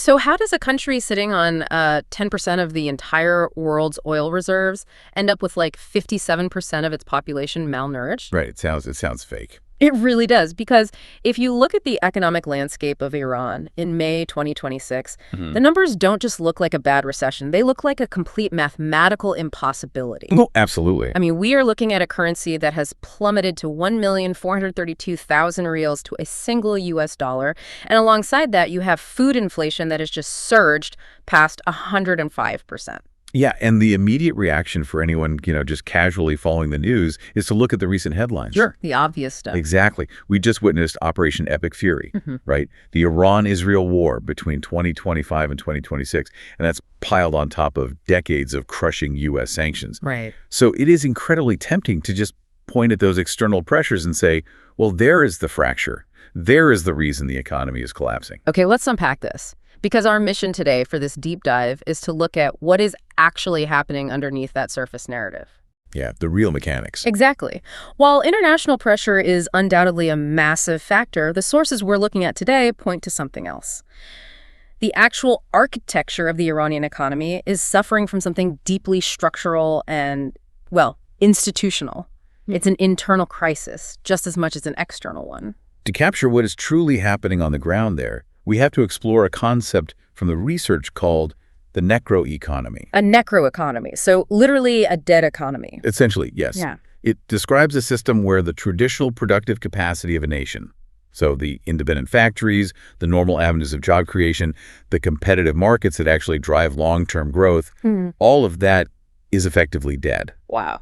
So how does a country sitting on 10% of the entire world's oil reserves end up with like 57% of its population malnourished? Right. It sounds fake. It really does, because if you look at the economic landscape of Iran in May 2026, the numbers don't just look like a bad recession. They look like a complete mathematical impossibility. Oh, absolutely. I mean, we are looking at a currency that has plummeted to 1,432,000 reals to a single US dollar. And alongside that, you have food inflation that has just surged past 105%. Yeah, and the immediate reaction for anyone, just casually following the news is to look at the recent headlines. Sure. The obvious stuff. Exactly. We just witnessed Operation Epic Fury, right? The Iran-Israel war between 2025 and 2026, and that's piled on top of decades of crushing U.S. sanctions. Right. So it is incredibly tempting to just point at those external pressures and say, well, there is the fracture. There is the reason the economy is collapsing. Okay, let's unpack this. Because our mission today for this deep dive is to look at what is actually happening underneath that surface narrative. Yeah, the real mechanics. Exactly. While international pressure is undoubtedly a massive factor, the sources we're looking at today point to something else. The actual architecture of the Iranian economy is suffering from something deeply structural and, well, institutional. It's an internal crisis, just as much as an external one. To capture what is truly happening on the ground there, we have to explore a concept from the research called the necroeconomy. A necroeconomy, so literally a dead economy. Essentially, yes. Yeah. It describes a system where the traditional productive capacity of a nation, so the independent factories, the normal avenues of job creation, the competitive markets that actually drive long-term growth, all of that is effectively dead. Wow.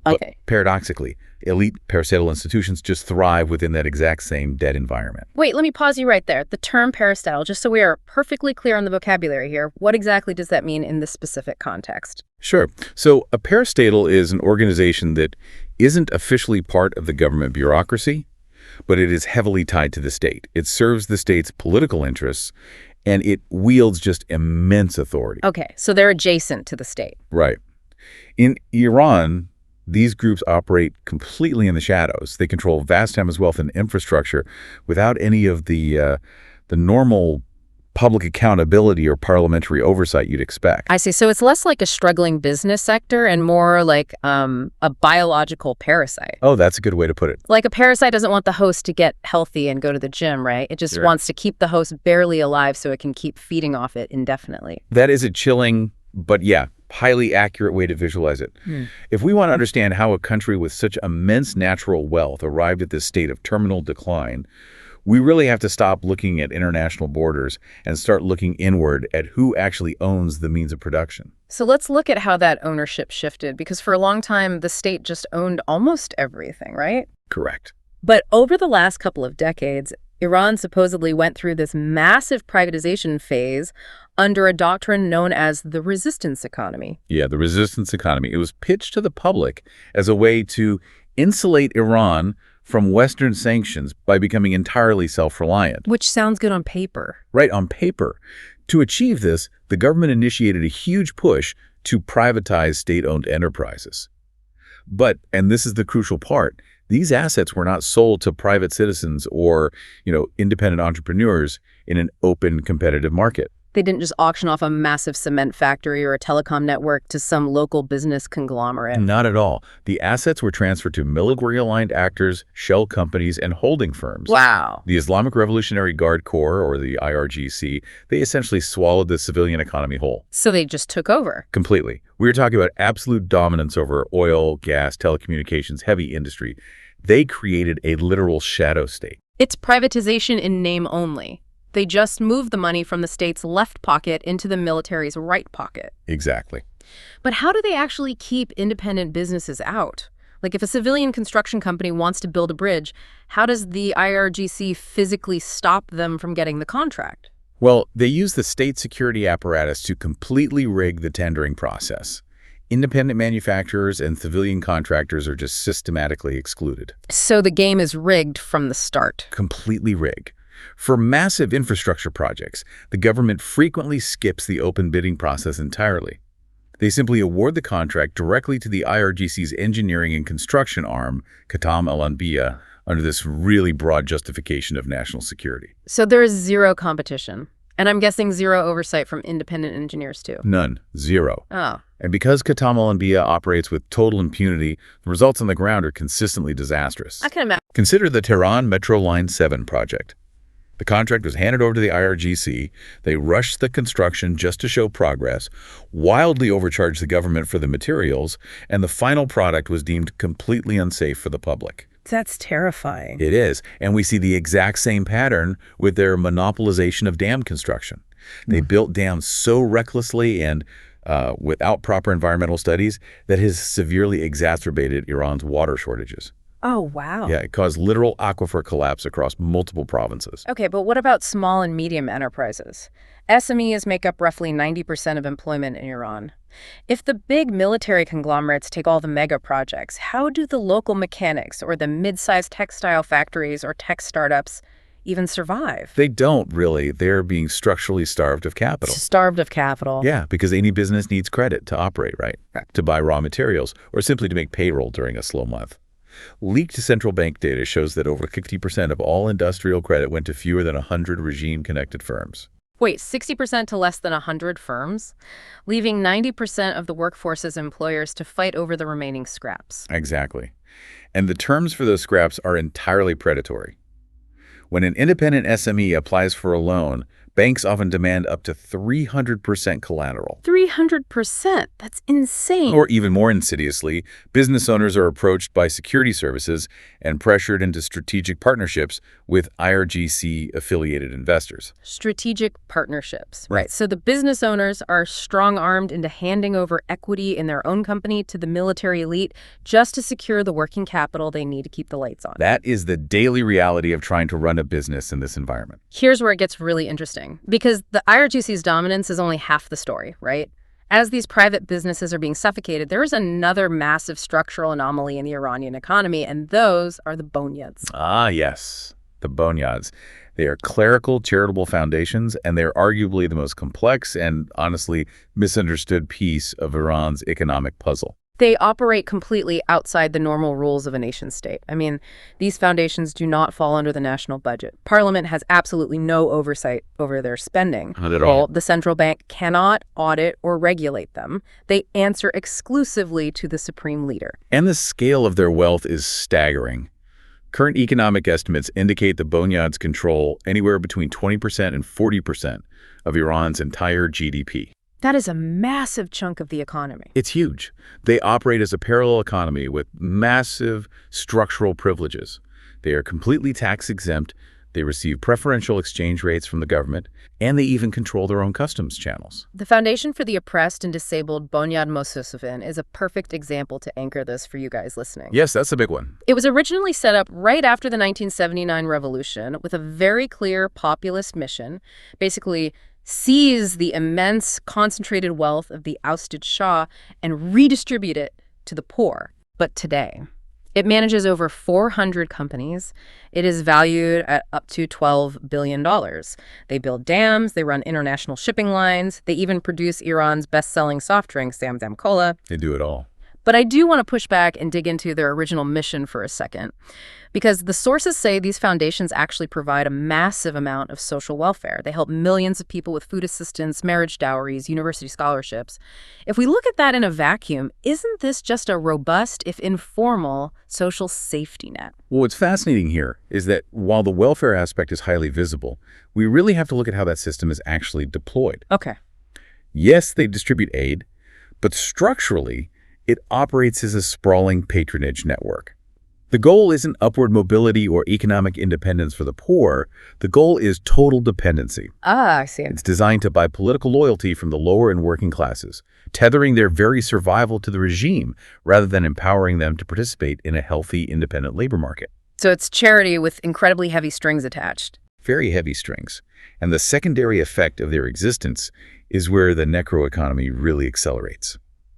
Okay. But paradoxically, elite parastatal institutions just thrive within that exact same dead environment. Wait, let me pause you right there. The term parastatal, just so we are perfectly clear on the vocabulary here, what exactly does that mean in this specific context? Sure. So a parastatal is an organization that isn't officially part of the government bureaucracy, but it is heavily tied to the state. It serves the state's political interests, and it wields just immense authority. Okay, so they're adjacent to the state. Right. In Iran, these groups operate completely in the shadows. They control vast amounts of wealth and infrastructure without any of the normal public accountability or parliamentary oversight you'd expect. I see. So it's less like a struggling business sector and more like a biological parasite. Oh, that's a good way to put it. Like a parasite doesn't want the host to get healthy and go to the gym, right? It just wants to keep the host barely alive so it can keep feeding off it indefinitely. That is a chilling, but highly accurate way to visualize it. If we want to understand how a country with such immense natural wealth arrived at this state of terminal decline, we really have to stop looking at international borders and start looking inward at who actually owns the means of production. So let's look at how that ownership shifted, because for a long time, the state just owned almost everything, right? Correct. But over the last couple of decades, Iran supposedly went through this massive privatization phase under a doctrine known as the resistance economy. Yeah, the resistance economy. It was pitched to the public as a way to insulate Iran from Western sanctions by becoming entirely self-reliant. Which sounds good on paper. Right, on paper. To achieve this, the government initiated a huge push to privatize state-owned enterprises. But, and this is the crucial part, these assets were not sold to private citizens or, independent entrepreneurs in an open, competitive market. They didn't just auction off a massive cement factory or a telecom network to some local business conglomerate. Not at all. The assets were transferred to military-aligned actors, shell companies, and holding firms. Wow. The Islamic Revolutionary Guard Corps, or the IRGC, they essentially swallowed the civilian economy whole. So they just took over. Completely. We were talking about absolute dominance over oil, gas, telecommunications, heavy industry. They created a literal shadow state. It's privatization in name only. They just moved the money from the state's left pocket into the military's right pocket. Exactly. But how do they actually keep independent businesses out? Like if a civilian construction company wants to build a bridge, how does the IRGC physically stop them from getting the contract? Well, they use the state security apparatus to completely rig the tendering process. Independent manufacturers and civilian contractors are just systematically excluded. So the game is rigged from the start. Completely rigged. For massive infrastructure projects, the government frequently skips the open bidding process entirely. They simply award the contract directly to the IRGC's engineering and construction arm, Qatam al-Anbiya, under this really broad justification of national security. So there is zero competition. And I'm guessing zero oversight from independent engineers, too. None. Zero. Oh. And because Qatam Al-Anbiya operates with total impunity, the results on the ground are consistently disastrous. I can imagine. Consider the Tehran Metro Line 7 project. The contract was handed over to the IRGC. They rushed the construction just to show progress, wildly overcharged the government for the materials, and the final product was deemed completely unsafe for the public. That's terrifying. It is. And we see the exact same pattern with their monopolization of dam construction. They built dams so recklessly and without proper environmental studies that has severely exacerbated Iran's water shortages. Oh, wow. Yeah, it caused literal aquifer collapse across multiple provinces. Okay, but what about small and medium enterprises? SMEs make up roughly 90% of employment in Iran. If the big military conglomerates take all the mega projects, how do the local mechanics or the mid-sized textile factories or tech startups even survive? They don't really. They're being structurally starved of capital. Starved of capital. Yeah, because any business needs credit to operate, right? To buy raw materials or simply to make payroll during a slow month. Leaked central bank data shows that over 50% of all industrial credit went to fewer than 100 regime-connected firms. Wait, 60% to less than 100 firms, leaving 90% of the workforce's employers to fight over the remaining scraps. Exactly. And the terms for those scraps are entirely predatory. When an independent SME applies for a loan, banks often demand up to 300% collateral. 300%? That's insane. Or even more insidiously, business owners are approached by security services and pressured into strategic partnerships with IRGC-affiliated investors. Strategic partnerships, right? So the business owners are strong-armed into handing over equity in their own company to the military elite just to secure the working capital they need to keep the lights on. That is the daily reality of trying to run a business in this environment. Here's where it gets really interesting, because the IRGC's dominance is only half the story, right? As these private businesses are being suffocated, there is another massive structural anomaly in the Iranian economy, and those are the bonyads. Ah, yes, the bonyads. They are clerical charitable foundations, and they're arguably the most complex and, honestly, misunderstood piece of Iran's economic puzzle. They operate completely outside the normal rules of a nation-state. I mean, these foundations do not fall under the national budget. Parliament has absolutely no oversight over their spending. Not at all. The central bank cannot audit or regulate them. They answer exclusively to the supreme leader. And the scale of their wealth is staggering. Current economic estimates indicate the bonyads control anywhere between 20% and 40% of Iran's entire GDP. That is a massive chunk of the economy. It's huge. They operate as a parallel economy with massive structural privileges. They are completely tax-exempt, they receive preferential exchange rates from the government, and they even control their own customs channels. The Foundation for the Oppressed and Disabled Bonyad Mossousefin is a perfect example to anchor this for you guys listening. Yes, that's a big one. It was originally set up right after the 1979 revolution with a very clear populist mission, basically seize the immense concentrated wealth of the ousted Shah and redistribute it to the poor. But today, it manages over 400 companies. It is valued at up to $12 billion. They build dams, they run international shipping lines, they even produce Iran's best-selling soft drink, Zamzam Cola. They do it all. But I do want to push back and dig into their original mission for a second, because the sources say these foundations actually provide a massive amount of social welfare. They help millions of people with food assistance, marriage dowries, university scholarships. If we look at that in a vacuum, isn't this just a robust, if informal, social safety net? Well, what's fascinating here is that while the welfare aspect is highly visible, we really have to look at how that system is actually deployed. Okay. Yes, they distribute aid, but structurally, it operates as a sprawling patronage network. The goal isn't upward mobility or economic independence for the poor. The goal is total dependency. Ah, I see. It's designed to buy political loyalty from the lower and working classes, tethering their very survival to the regime rather than empowering them to participate in a healthy, independent labor market. So it's charity with incredibly heavy strings attached. Very heavy strings. And the secondary effect of their existence is where the necroeconomy really accelerates.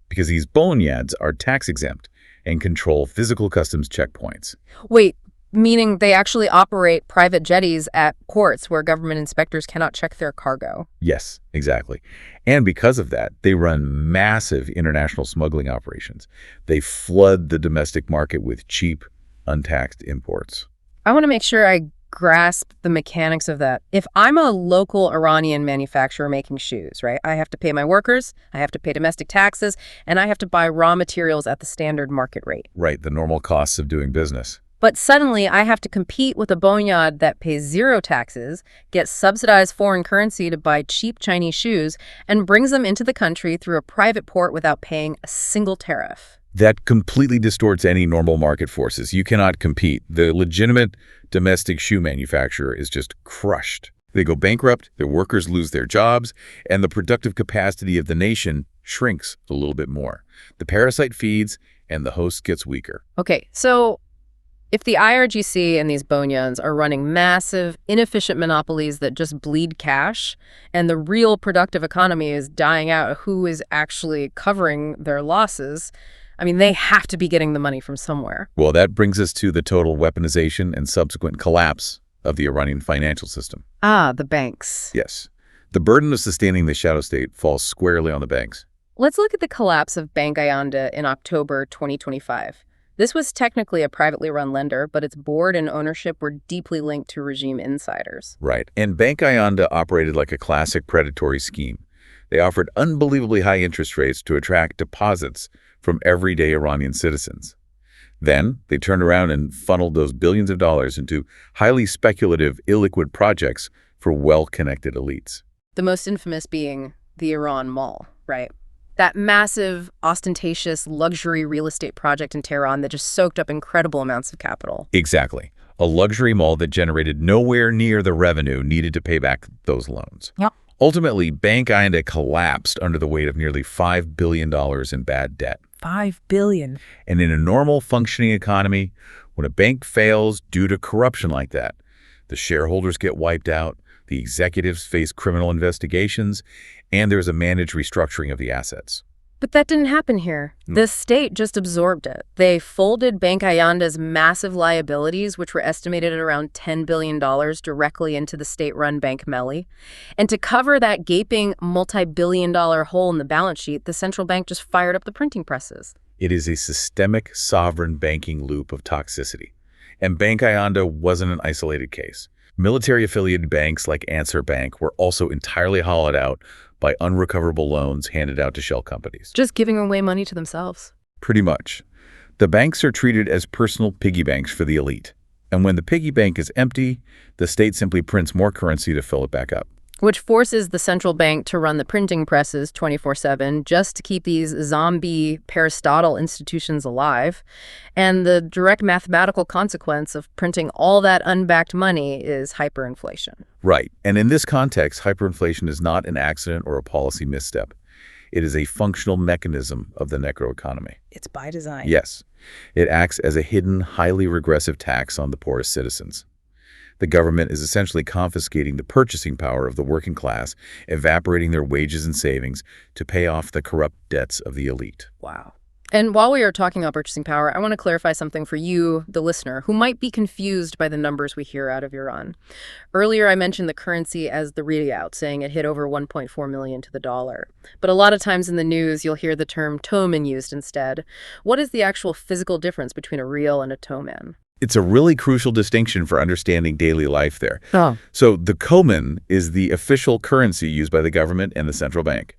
Because these bonyads are tax-exempt and control physical customs checkpoints. Wait, meaning they actually operate private jetties at ports where government inspectors cannot check their cargo? Yes, exactly. And because of that, they run massive international smuggling operations. They flood the domestic market with cheap, untaxed imports. I want to make sure I grasp the mechanics of that. If I'm a local Iranian manufacturer making shoes, right, I have to pay my workers, I have to pay domestic taxes, and I have to buy raw materials at the standard market rate. Right, the normal costs of doing business. But suddenly I have to compete with a boneyard that pays zero taxes, gets subsidized foreign currency to buy cheap Chinese shoes, and brings them into the country through a private port without paying a single tariff. That completely distorts any normal market forces. You cannot compete. The legitimate domestic shoe manufacturer is just crushed. They go bankrupt, their workers lose their jobs, and the productive capacity of the nation shrinks a little bit more. The parasite feeds, and the host gets weaker. Okay, so if the IRGC and these boneyards are running massive, inefficient monopolies that just bleed cash, and the real productive economy is dying out, who is actually covering their losses? I mean, they have to be getting the money from somewhere. Well, that brings us to the total weaponization and subsequent collapse of the Iranian financial system. Ah, the banks. Yes. The burden of sustaining the shadow state falls squarely on the banks. Let's look at the collapse of Bank Ayanda in October 2025. This was technically a privately run lender, but its board and ownership were deeply linked to regime insiders. Right. And Bank Ayanda operated like a classic predatory scheme. They offered unbelievably high interest rates to attract deposits from everyday Iranian citizens. Then they turned around and funneled those billions of dollars into highly speculative, illiquid projects for well-connected elites. The most infamous being the Iran Mall, right? That massive, ostentatious, luxury real estate project in Tehran that just soaked up incredible amounts of capital. Exactly. A luxury mall that generated nowhere near the revenue needed to pay back those loans. Yep. Ultimately, Bank Ayanda collapsed under the weight of nearly $5 billion in bad debt. $5 billion. And in a normal functioning economy, when a bank fails due to corruption like that, the shareholders get wiped out, the executives face criminal investigations, and there's a managed restructuring of the assets. But that didn't happen here. The state just absorbed it. They folded Bank Ayanda's massive liabilities, which were estimated at around $10 billion, directly into the state-run Bank Melli. And to cover that gaping multi-billion-dollar hole in the balance sheet, the central bank just fired up the printing presses. It is a systemic sovereign banking loop of toxicity. And Bank Ayanda wasn't an isolated case. Military-affiliated banks like Ansar Bank were also entirely hollowed out by unrecoverable loans handed out to shell companies. Just giving away money to themselves. Pretty much. The banks are treated as personal piggy banks for the elite. And when the piggy bank is empty, the state simply prints more currency to fill it back up. Which forces the central bank to run the printing presses 24/7 just to keep these zombie peristatal institutions alive. And the direct mathematical consequence of printing all that unbacked money is hyperinflation. Right. And in this context, hyperinflation is not an accident or a policy misstep. It is a functional mechanism of the necroeconomy. It's by design. Yes. It acts as a hidden, highly regressive tax on the poorest citizens. The government is essentially confiscating the purchasing power of the working class, evaporating their wages and savings to pay off the corrupt debts of the elite. Wow. And while we are talking about purchasing power, I want to clarify something for you, the listener, who might be confused by the numbers we hear out of Iran. Earlier, I mentioned the currency as the rial, saying it hit over 1.4 million to the dollar. But a lot of times in the news, you'll hear the term toman used instead. What is the actual physical difference between a rial and a toman? It's a really crucial distinction for understanding daily life there. Oh. So the koman is the official currency used by the government and the central bank.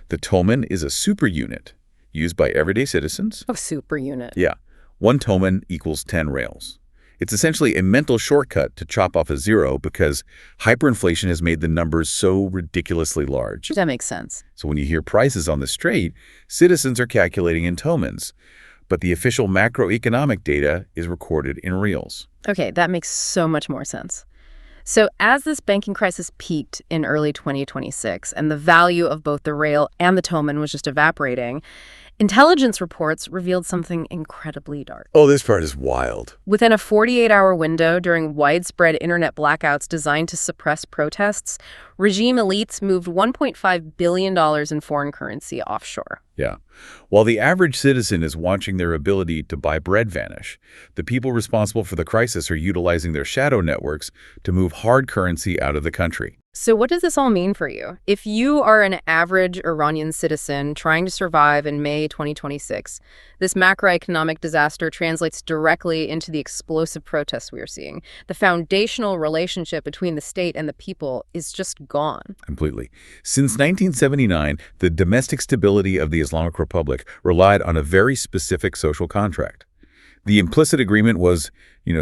The toman is a super unit used by everyday citizens. A super unit. Yeah. 1 toman equals 10 rails. It's essentially a mental shortcut to chop off a zero because hyperinflation has made the numbers so ridiculously large. That makes sense. So when you hear prices on the street, citizens are calculating in tomans. But the official macroeconomic data is recorded in reals. Okay, that makes so much more sense. So as this banking crisis peaked in early 2026 and the value of both the rial and the toman was just evaporating, intelligence reports revealed something incredibly dark. Oh, this part is wild. Within a 48-hour window during widespread internet blackouts designed to suppress protests, regime elites moved $1.5 billion in foreign currency offshore. Yeah. While the average citizen is watching their ability to buy bread vanish, the people responsible for the crisis are utilizing their shadow networks to move hard currency out of the country. So what does this all mean for you? If you are an average Iranian citizen trying to survive in May 2026, this macroeconomic disaster translates directly into the explosive protests we are seeing. The foundational relationship between the state and the people is just gone. Completely. Since 1979, the domestic stability of the Islamic Republic relied on a very specific social contract. The implicit agreement was,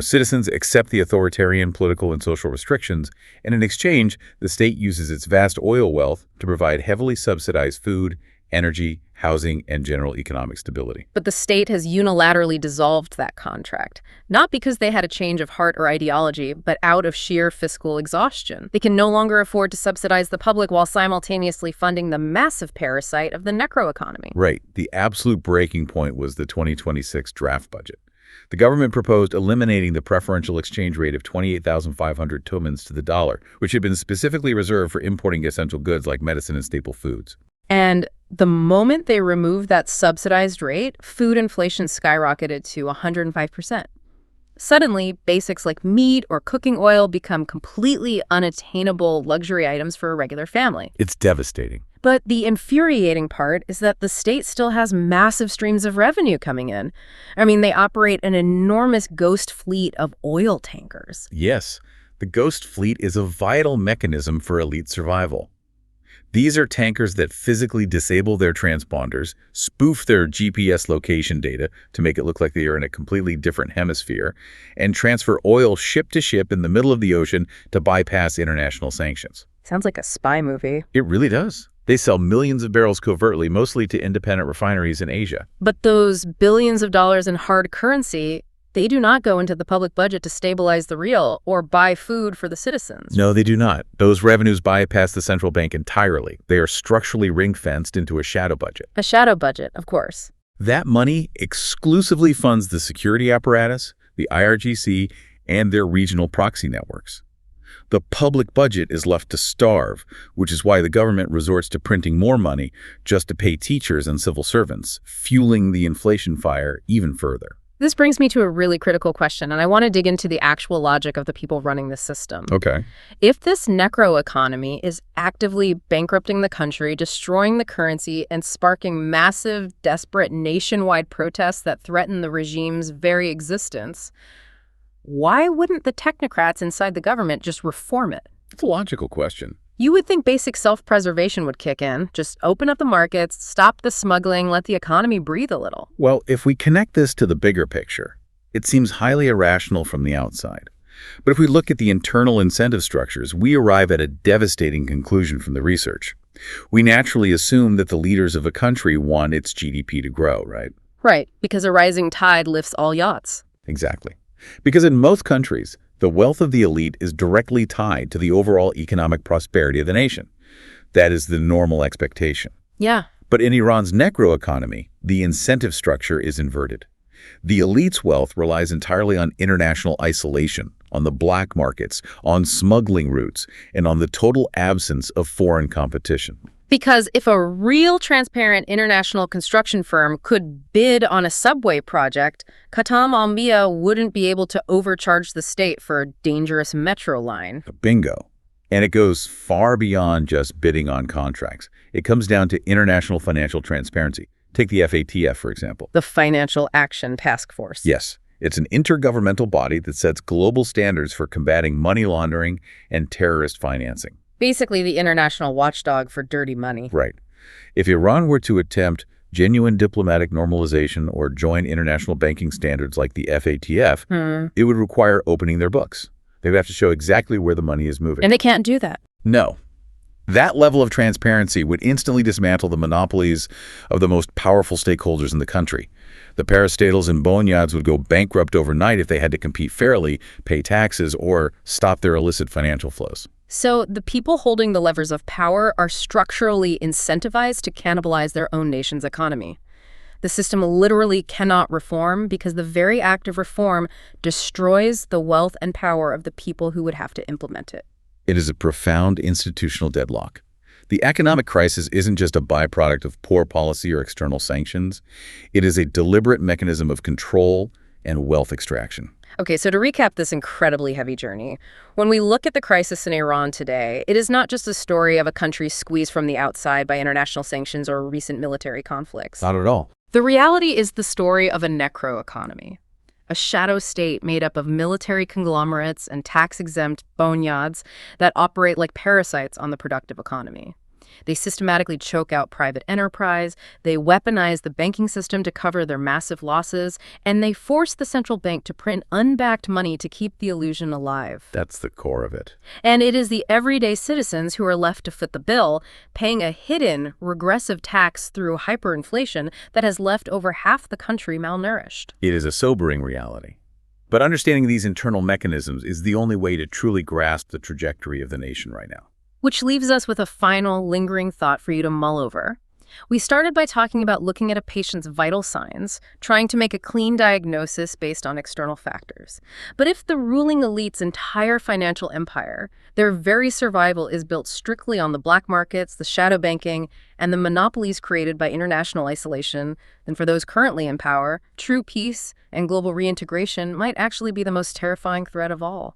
citizens accept the authoritarian political and social restrictions, and in exchange, the state uses its vast oil wealth to provide heavily subsidized food, energy, housing, and general economic stability. But the state has unilaterally dissolved that contract, not because they had a change of heart or ideology, but out of sheer fiscal exhaustion. They can no longer afford to subsidize the public while simultaneously funding the massive parasite of the necroeconomy. Right. The absolute breaking point was the 2026 draft budget. The government proposed eliminating the preferential exchange rate of 28,500 tumans to the dollar, which had been specifically reserved for importing essential goods like medicine and staple foods. And the moment they removed that subsidized rate, food inflation skyrocketed to 105%. Suddenly, basics like meat or cooking oil become completely unattainable luxury items for a regular family. It's devastating. But the infuriating part is that the state still has massive streams of revenue coming in. I mean, they operate an enormous ghost fleet of oil tankers. Yes, the ghost fleet is a vital mechanism for elite survival. These are tankers that physically disable their transponders, spoof their GPS location data to make it look like they are in a completely different hemisphere, and transfer oil ship to ship in the middle of the ocean to bypass international sanctions. Sounds like a spy movie. It really does. They sell millions of barrels covertly, mostly to independent refineries in Asia. But those billions of dollars in hard currency, they do not go into the public budget to stabilize the real or buy food for the citizens. No, they do not. Those revenues bypass the central bank entirely. They are structurally ring-fenced into a shadow budget. A shadow budget, of course. That money exclusively funds the security apparatus, the IRGC, and their regional proxy networks. The public budget is left to starve, which is why the government resorts to printing more money just to pay teachers and civil servants, fueling the inflation fire even further. This brings me to a really critical question, and I want to dig into the actual logic of the people running this system. Okay. If this necroeconomy is actively bankrupting the country, destroying the currency, and sparking massive, desperate, nationwide protests that threaten the regime's very existence, why wouldn't the technocrats inside the government just reform it? It's a logical question. You would think basic self-preservation would kick in. Just open up the markets, stop the smuggling, let the economy breathe a little. Well, if we connect this to the bigger picture, it seems highly irrational from the outside. But if we look at the internal incentive structures, we arrive at a devastating conclusion from the research. We naturally assume that the leaders of a country want its GDP to grow, right? Right, because a rising tide lifts all yachts. Exactly. Because in most countries, the wealth of the elite is directly tied to the overall economic prosperity of the nation. That is the normal expectation. Yeah. But in Iran's necroeconomy, the incentive structure is inverted. The elite's wealth relies entirely on international isolation, on the black markets, on smuggling routes, and on the total absence of foreign competition. Because if a real transparent international construction firm could bid on a subway project, Khatam Almia wouldn't be able to overcharge the state for a dangerous metro line. Bingo. And it goes far beyond just bidding on contracts. It comes down to international financial transparency. Take the FATF, for example. The Financial Action Task Force. Yes. It's an intergovernmental body that sets global standards for combating money laundering and terrorist financing. Basically the international watchdog for dirty money. Right. If Iran were to attempt genuine diplomatic normalization or join international banking standards like the FATF, it would require opening their books. They would have to show exactly where the money is moving. And they can't do that. No. That level of transparency would instantly dismantle the monopolies of the most powerful stakeholders in the country. The parastatals and bonyads would go bankrupt overnight if they had to compete fairly, pay taxes, or stop their illicit financial flows. So the people holding the levers of power are structurally incentivized to cannibalize their own nation's economy. The system literally cannot reform because the very act of reform destroys the wealth and power of the people who would have to implement it. It is a profound institutional deadlock. The economic crisis isn't just a byproduct of poor policy or external sanctions. It is a deliberate mechanism of control and wealth extraction. Okay, so to recap this incredibly heavy journey, when we look at the crisis in Iran today, it is not just a story of a country squeezed from the outside by international sanctions or recent military conflicts. Not at all. The reality is the story of a necroeconomy, a shadow state made up of military conglomerates and tax-exempt boneyards that operate like parasites on the productive economy. They systematically choke out private enterprise, they weaponize the banking system to cover their massive losses, and they force the central bank to print unbacked money to keep the illusion alive. That's the core of it. And it is the everyday citizens who are left to foot the bill, paying a hidden, regressive tax through hyperinflation that has left over half the country malnourished. It is a sobering reality. But understanding these internal mechanisms is the only way to truly grasp the trajectory of the nation right now. Which leaves us with a final, lingering thought for you to mull over. We started by talking about looking at a patient's vital signs, trying to make a clean diagnosis based on external factors. But if the ruling elite's entire financial empire, their very survival is built strictly on the black markets, the shadow banking, and the monopolies created by international isolation, then for those currently in power, true peace and global reintegration might actually be the most terrifying threat of all.